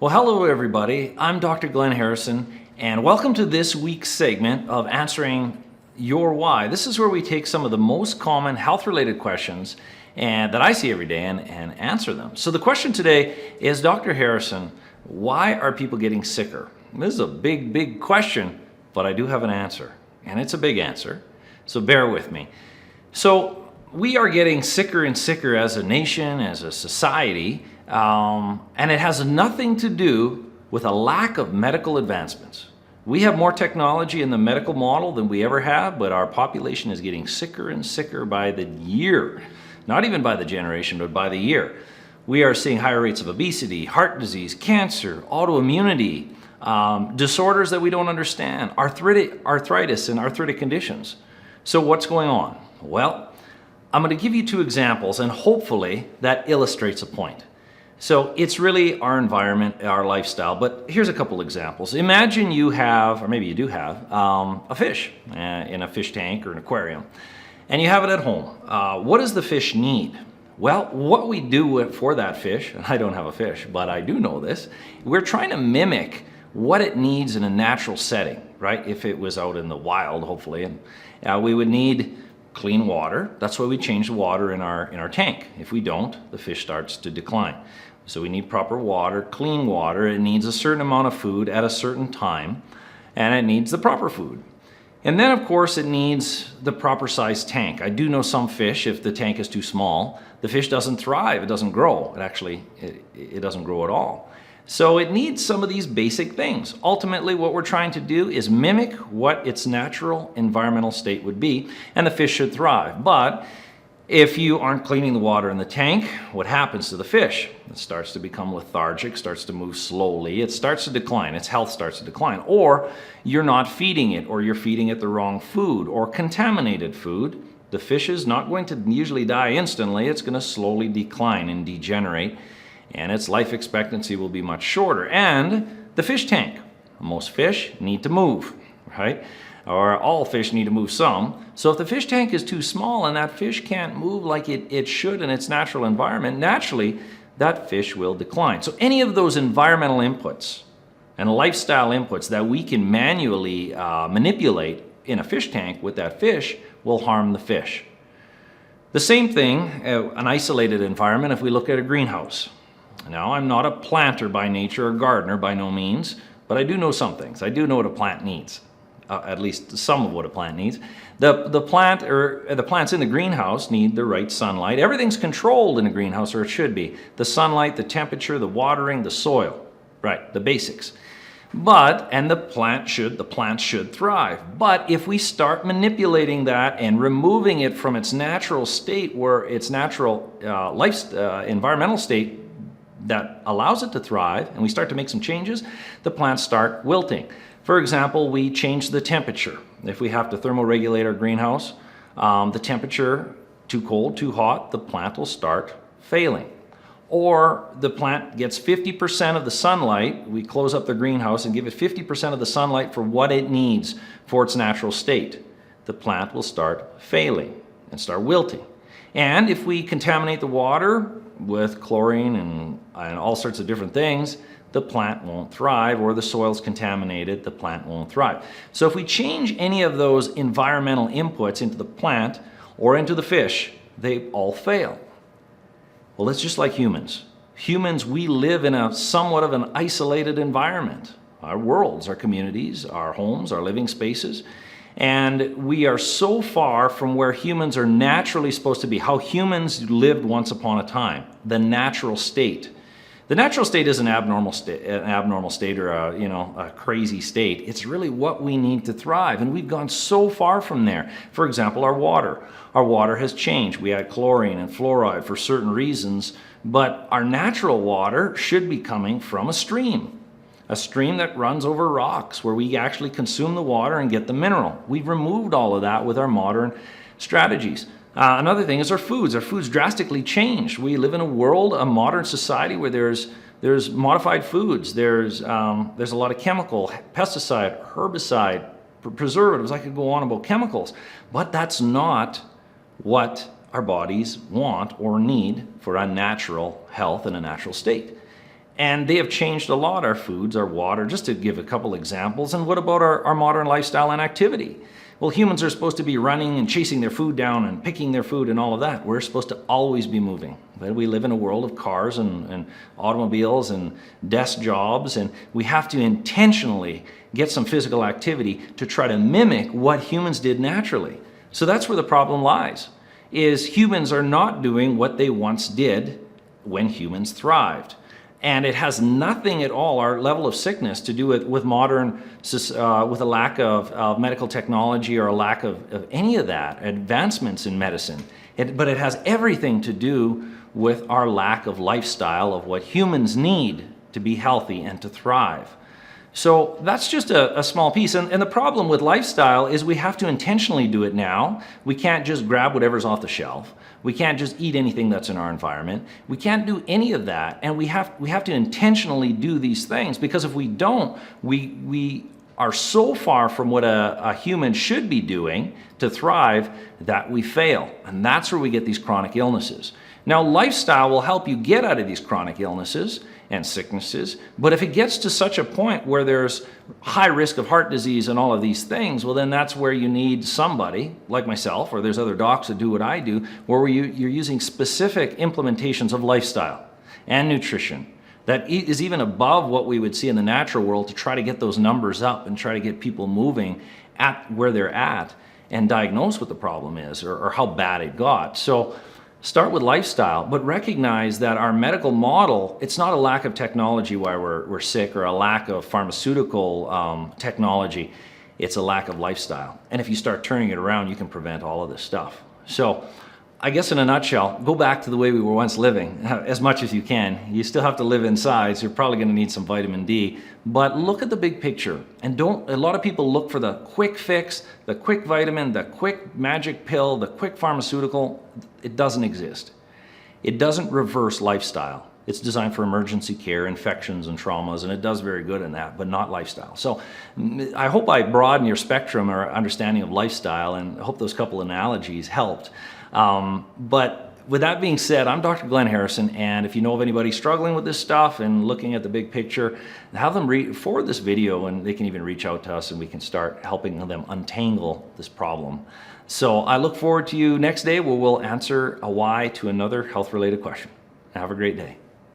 Well, hello everybody. I'm Dr. Glenn Harrison, and welcome to this week's segment of Answering Your Why. This is where we take some of the most common health-related questions that I see every day and answer them. So the question today is, Dr. Harrison, why are people getting sicker? This is a big question, but I do have an answer, and it's a big answer, so bear with me. So we are getting sicker and sicker as a nation, as a society, and it has nothing to do with a lack of medical advancements. We have more technology in the medical model than we ever have, but our population is getting sicker and sicker by the year. Not even by the generation, but by the year. We are seeing higher rates of obesity, heart disease, cancer, autoimmunity, disorders that we don't understand, arthritis and arthritic conditions. So what's going on? Well, I'm going to give you two examples, and hopefully that illustrates a point. So it's really our environment, our lifestyle, but here's a couple examples. Imagine you have, or maybe you do have, a fish in a fish tank or an aquarium, and you have it at home. What does the fish need? Well, what we do for that fish, and I don't have a fish, but I do know this, we're trying to mimic what it needs in a natural setting, right? If it was out in the wild, hopefully, and we would need clean water. That's why we change the water in our tank. If we don't, the fish starts to decline. So we need proper water, clean water. It needs a certain amount of food at a certain time, and it needs the proper food. And then, of course, it needs the proper size tank. I do know some fish, if the tank is too small, the fish doesn't thrive, it doesn't grow. It doesn't grow at all. So it needs some of these basic things. Ultimately, what we're trying to do is mimic what its natural environmental state would be, and the fish should thrive. But if you aren't cleaning the water in the tank, what happens to the fish? It starts to become lethargic, starts to move slowly, it starts to decline, its health starts to decline. Or you're not feeding it, or you're feeding it the wrong food, or contaminated food. The fish is not going to usually die instantly, it's going to slowly decline and degenerate, and its life expectancy will be much shorter. And the fish tank, most fish need to move, right? Or all fish need to move some. So if the fish tank is too small and that fish can't move like it should in its natural environment, naturally that fish will decline. So any of those environmental inputs and lifestyle inputs that we can manually manipulate in a fish tank with that fish will harm the fish. The same thing, an isolated environment, if we look at a greenhouse. Now, I'm not a planter by nature or gardener by no means, but I do know some things. I do know what a plant needs. At least some of what a plant needs. The plants in the greenhouse need the right sunlight. Everything's controlled in a greenhouse, or it should be. The sunlight, the temperature, the watering, the soil. Right, the basics. And the plants should thrive. But if we start manipulating that and removing it from its natural state, where its natural environmental state that allows it to thrive, and we start to make some changes, the plants start wilting. For example, we change the temperature. If we have to thermoregulate our greenhouse, the temperature, too cold, too hot, the plant will start failing. Or the plant gets 50% of the sunlight, we close up the greenhouse and give it 50% of the sunlight for what it needs for its natural state. The plant will start failing and start wilting. And if we contaminate the water with chlorine and all sorts of different things, the plant won't thrive, or the soil's contaminated, the plant won't thrive. So if we change any of those environmental inputs into the plant or into the fish, they all fail. Well, it's just like humans. Humans, we live in a somewhat of an isolated environment. Our worlds, our communities, our homes, our living spaces. And we are so far from where humans are naturally supposed to be, how humans lived once upon a time, the natural state. The natural state is an abnormal state or a crazy state. It's really what we need to thrive, and we've gone so far from there. For example, our water. Our water has changed. We add chlorine and fluoride for certain reasons, but our natural water should be coming from a stream that runs over rocks where we actually consume the water and get the mineral. We've removed all of that with our modern strategies. Another thing is our foods. Our foods drastically changed. We live in a world, a modern society, where there's modified foods. There's a lot of chemical, pesticide, herbicide, preservatives. I could go on about chemicals, but that's not what our bodies want or need for a natural health and a natural state. And they have changed a lot, our foods, our water, just to give a couple examples. And what about our modern lifestyle and activity? Well, humans are supposed to be running and chasing their food down and picking their food and all of that. We're supposed to always be moving. But we live in a world of cars and automobiles and desk jobs, and we have to intentionally get some physical activity to try to mimic what humans did naturally. So that's where the problem lies, is humans are not doing what they once did when humans thrived. And it has nothing at all, our level of sickness, to do with modern, with a lack of medical technology or a lack of any of that, advancements in medicine. But it has everything to do with our lack of lifestyle, of what humans need to be healthy and to thrive. So that's just a small piece. And the problem with lifestyle is we have to intentionally do it now. We can't just grab whatever's off the shelf. We can't just eat anything that's in our environment. We can't do any of that. And we have to intentionally do these things, because if we don't, we are so far from what a human should be doing to thrive that we fail. And that's where we get these chronic illnesses. Now, lifestyle will help you get out of these chronic illnesses and sicknesses, but if it gets to such a point where there's high risk of heart disease and all of these things, well, then that's where you need somebody like myself, or there's other docs that do what I do, where you're using specific implementations of lifestyle and nutrition that is even above what we would see in the natural world, to try to get those numbers up and try to get people moving at where they're at and diagnose what the problem is, or how bad it got. So start with lifestyle, but recognize that our medical model, it's not a lack of technology why we're sick, or a lack of pharmaceutical technology. It's a lack of lifestyle. And if you start turning it around, you can prevent all of this stuff. So I guess in a nutshell, go back to the way we were once living as much as you can. You still have to live inside, so you're probably going to need some vitamin D. But look at the big picture. And a lot of people look for the quick fix, the quick vitamin, the quick magic pill, the quick pharmaceutical. It doesn't exist. It doesn't reverse lifestyle. It's designed for emergency care, infections and traumas, and it does very good in that, but not lifestyle. So I hope I broaden your spectrum or understanding of lifestyle, and I hope those couple analogies helped. But with that being said, I'm Dr. Glenn Harrison, and if you know of anybody struggling with this stuff and looking at the big picture, have them forward this video, and they can even reach out to us and we can start helping them untangle this problem. So I look forward to you next day, where we'll answer a why to another health-related question. Have a great day.